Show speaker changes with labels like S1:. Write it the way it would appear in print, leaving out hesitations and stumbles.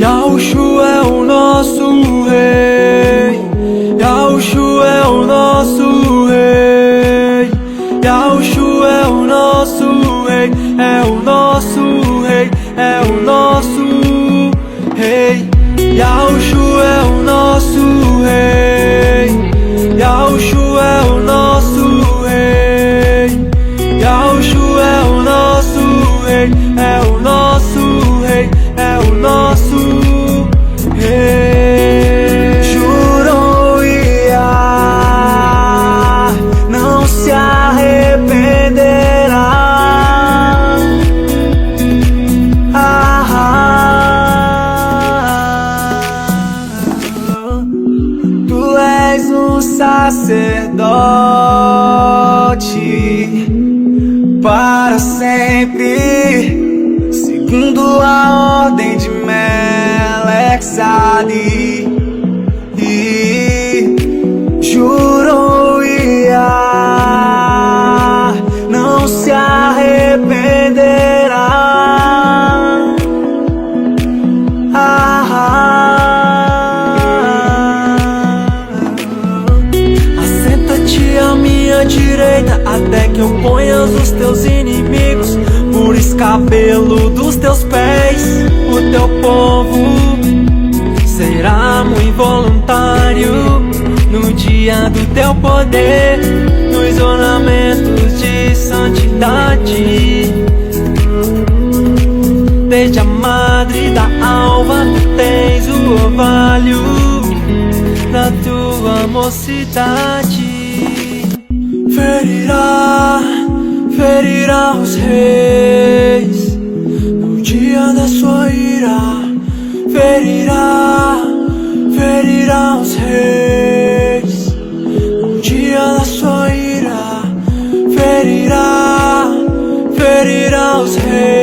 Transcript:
S1: Yaoshu é o nosso rei, Yaoshu é o nosso rei, Yaoshu é o nosso rei, é o nosso rei, é o nosso rei. Yaoshu é o nosso rei, Yaoshu é o nosso rei, Yaoshu é o nosso rei, é o nosso rei, é o nosso rei. Jurou Iá, não se arrependerá. Tu és um sacerdote para sempre, segundo a ordem de Melexade. E jurou Iá, não se arrependerá. Assenta-te à minha direita, até que eu ponha os teus inimigos por escabelo dos teus pés. O teu povo será muito voluntário no dia do teu poder, nos ornamentos de santidade. Desde a madre da alva tu tens o orvalho da tua mocidade. Ferirá os reis no dia da sua ira. Ferirá os reis no dia da sua ira. Ferirá os reis.